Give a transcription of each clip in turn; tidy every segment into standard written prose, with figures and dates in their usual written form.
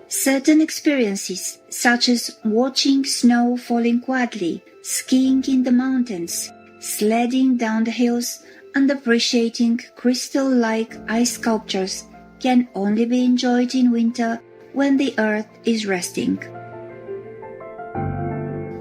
Certain experiences, such as watching snow falling quietly, skiing in the mountains, sledding down the hills, and appreciating crystal-like ice sculptures, can only be enjoyed in winter when the earth is resting.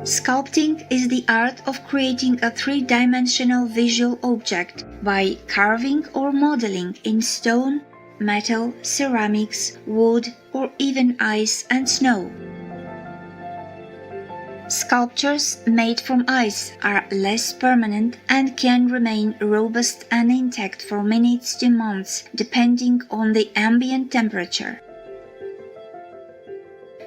Sculpting is the art of creating a three-dimensional visual object by carving or modeling in stone, metal, ceramics, wood, or even ice and snow. Sculptures made from ice are less permanent and can remain robust and intact for minutes to months, depending on the ambient temperature.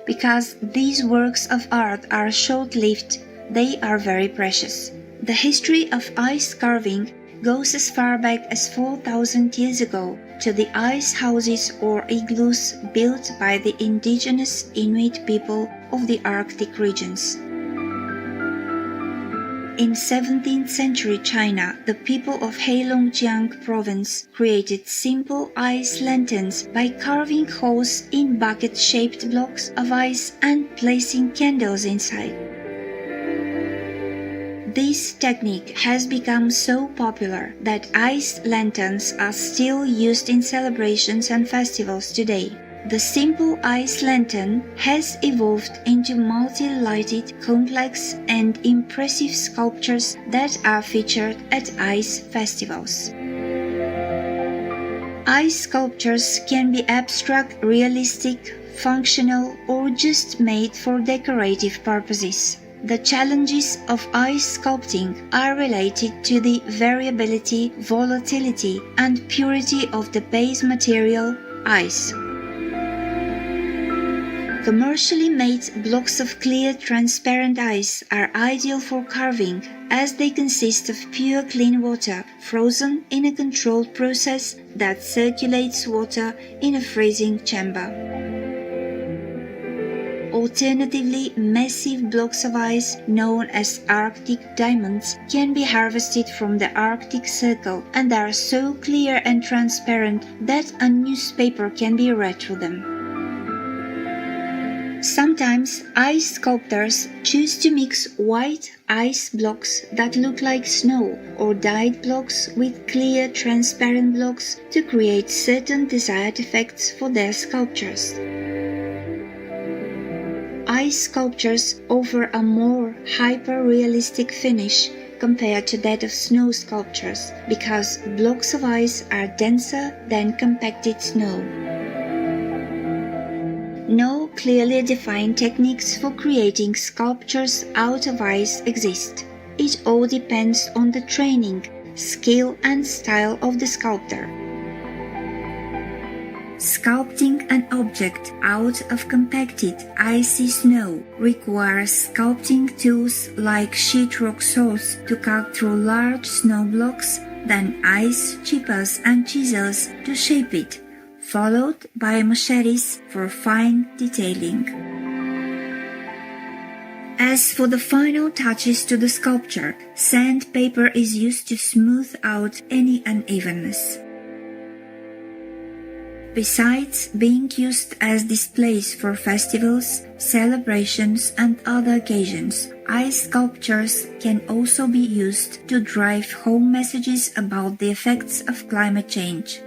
Because these works of art are short-lived, they are very precious. The history of ice carving goes as far back as 4,000 years ago to the ice houses or igloos built by the indigenous Inuit people of the Arctic regions. In 17th century China, the people of Heilongjiang province created simple ice lanterns by carving holes in bucket-shaped blocks of ice and placing candles inside. This technique has become so popular that ice lanterns are still used in celebrations and festivals today. The simple ice lantern has evolved into multi-lighted, complex and impressive sculptures that are featured at ice festivals. Ice sculptures can be abstract, realistic, functional, or just made for decorative purposes. The challenges of ice sculpting are related to the variability, volatility, and purity of the base material, ice. Commercially made blocks of clear, transparent ice are ideal for carving as they consist of pure clean water frozen in a controlled process that circulates water in a freezing chamber. Alternatively, massive blocks of ice, known as Arctic diamonds, can be harvested from the Arctic Circle and are so clear and transparent that a newspaper can be read through them. Sometimes ice sculptors choose to mix white ice blocks that look like snow or dyed blocks with clear, transparent blocks to create certain desired effects for their sculptures. Ice sculptures offer a more hyper-realistic finish compared to that of snow sculptures because blocks of ice are denser than compacted snow. No clearly defined techniques for creating sculptures out of ice exist. It all depends on the training, skill and style of the sculptor. Sculpting an object out of compacted, icy snow requires sculpting tools like sheetrock saws to cut through large snow blocks, then ice chippers and chisels to shape it, followed by machetes for fine detailing. As for the final touches to the sculpture, sandpaper is used to smooth out any unevenness. Besides being used as displays for festivals, celebrations, and other occasions, ice sculptures can also be used to drive home messages about the effects of climate change.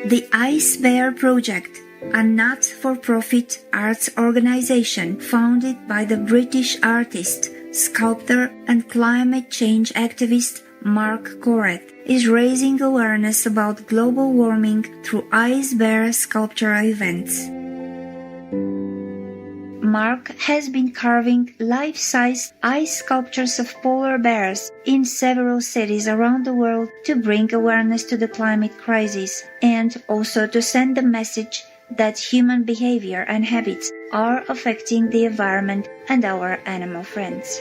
The Ice Bear Project, a not-for-profit arts organization founded by the British artist, sculptor, and climate change activist Mark Corrett, is raising awareness about global warming through ice bear sculptural events. Mark has been carving life-size ice sculptures of polar bears in several cities around the world to bring awareness to the climate crisis and also to send the message that human behavior and habits are affecting the environment and our animal friends.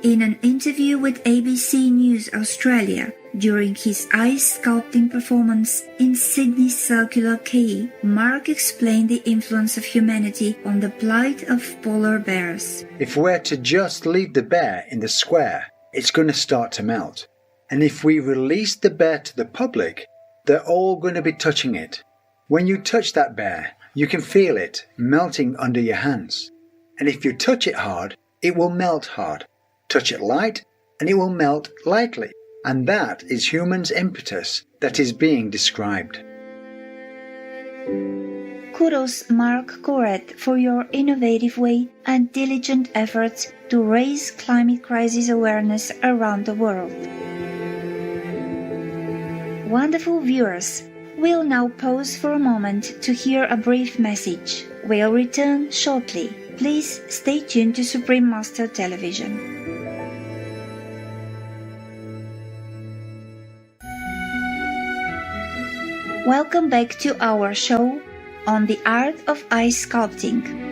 In an interview with ABC News Australia, during his ice sculpting performance in Sydney's Circular Quay, Mark explained the influence of humanity on the plight of polar bears. If we're to just leave the bear in the square, it's going to start to melt. And if we release the bear to the public, they're all going to be touching it. When you touch that bear, you can feel it melting under your hands. And if you touch it hard, it will melt hard. Touch it light, and it will melt lightly. And that is human's impetus that is being described. Kudos Mark Corret for your innovative way and diligent efforts to raise climate crisis awareness around the world. Wonderful viewers, we'll now pause for a moment to hear a brief message. We'll return shortly. Please stay tuned to Supreme Master Television. Welcome back to our show on the Art of Ice Sculpting.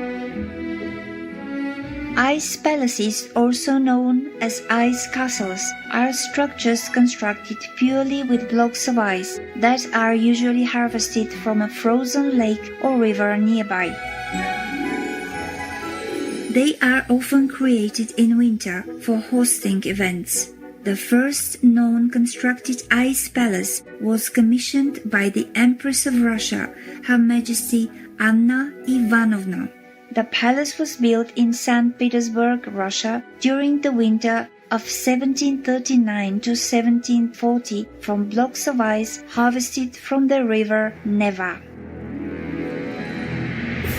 Ice palaces, also known as ice castles, are structures constructed purely with blocks of ice that are usually harvested from a frozen lake or river nearby. They are often created in winter for hosting events. The first known constructed ice palace was commissioned by the Empress of Russia, Her Majesty Anna Ivanovna. The palace was built in St. Petersburg, Russia, during the winter of 1739 to 1740 from blocks of ice harvested from the river Neva.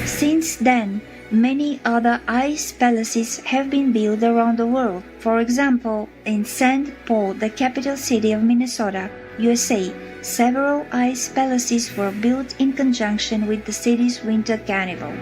Since then, many other ice palaces have been built around the world. For example, in St. Paul, the capital city of Minnesota, USA, several ice palaces were built in conjunction with the city's winter carnival.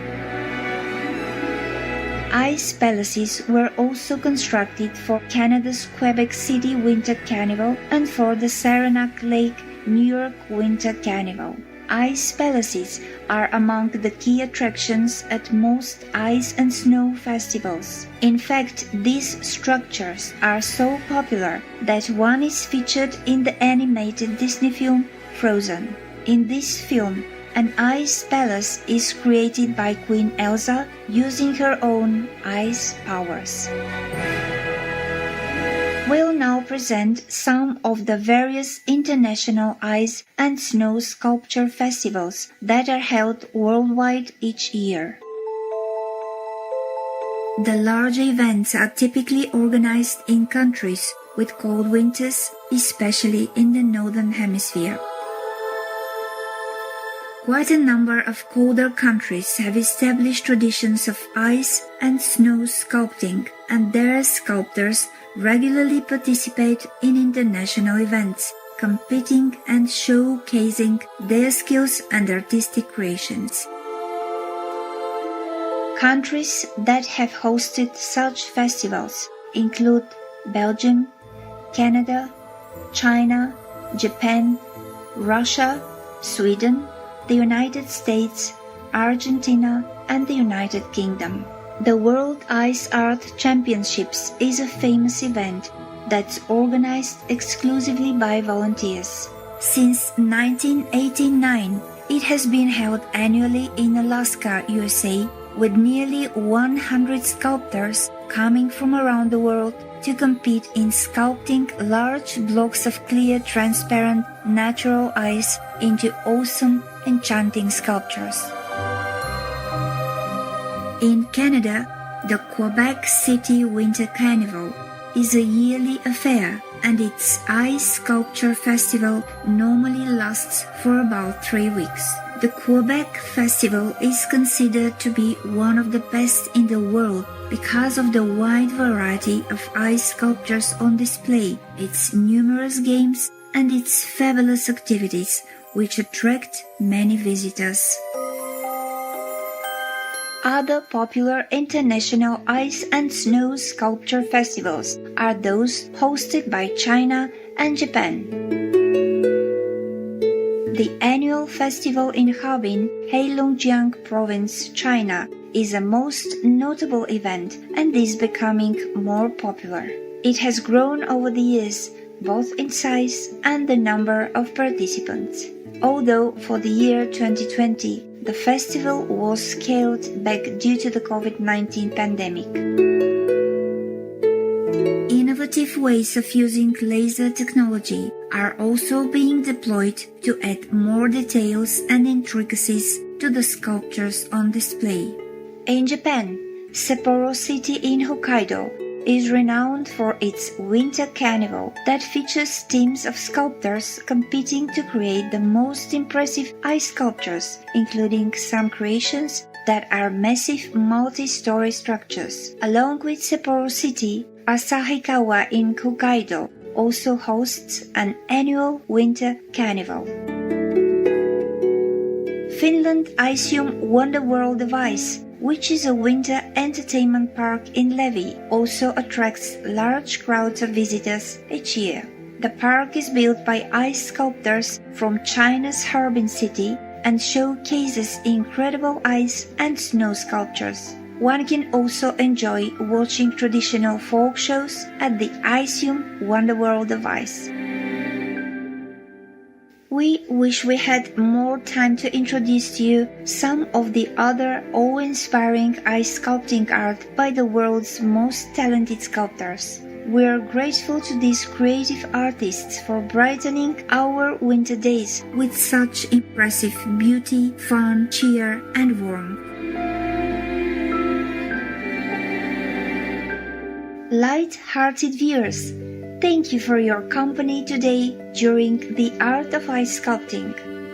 Ice palaces were also constructed for Canada's Quebec City Winter Carnival and for the Saranac Lake, New York Winter Carnival. Ice palaces are among the key attractions at most ice and snow festivals. In fact, these structures are so popular that one is featured in the animated Disney film Frozen. In this film, an ice palace is created by Queen Elsa using her own ice powers. We'll now present some of the various international ice and snow sculpture festivals that are held worldwide each year. The large events are typically organized in countries with cold winters, especially in the Northern Hemisphere. Quite a number of colder countries have established traditions of ice and snow sculpting, and their sculptors regularly participate in international events, competing and showcasing their skills and artistic creations. Countries that have hosted such festivals include Belgium, Canada, China, Japan, Russia, Sweden, the United States, Argentina, and the United Kingdom. The World Ice Art Championships is a famous event that's organized exclusively by volunteers. Since 1989, it has been held annually in Alaska, USA, with nearly 100 sculptors coming from around the world to compete in sculpting large blocks of clear, transparent, natural ice into awesome, enchanting sculptures. In Canada, the Quebec City Winter Carnival is a yearly affair, and its ice sculpture festival normally lasts for about 3 weeks. The Quebec Festival is considered to be one of the best in the world because of the wide variety of ice sculptures on display, its numerous games, and its fabulous activities, which attract many visitors. Other popular international ice and snow sculpture festivals are those hosted by China and Japan. The annual festival in Harbin, Heilongjiang Province, China, is a most notable event and is becoming more popular. It has grown over the years, both in size and the number of participants. Although for the year 2020, the festival was scaled back due to the COVID-19 pandemic. Innovative ways of using laser technology are also being deployed to add more details and intricacies to the sculptures on display. In Japan, Sapporo City in Hokkaido is renowned for its winter carnival that features teams of sculptors competing to create the most impressive ice sculptures, including some creations that are massive multi-story structures. Along with Sapporo City, Asahikawa in Hokkaido also hosts an annual winter carnival. Finland Icium Wonder World of Ice, which is a winter entertainment park in Levi, also attracts large crowds of visitors each year. The park is built by ice sculptors from China's Harbin city and showcases incredible ice and snow sculptures. One can also enjoy watching traditional folk shows at the Icium Wonder World of Ice. We wish we had more time to introduce to you some of the other awe-inspiring ice sculpting art by the world's most talented sculptors. We are grateful to these creative artists for brightening our winter days with such impressive beauty, fun, cheer, and warmth. Light-hearted viewers, thank you for your company today during the Art of Ice Sculpting.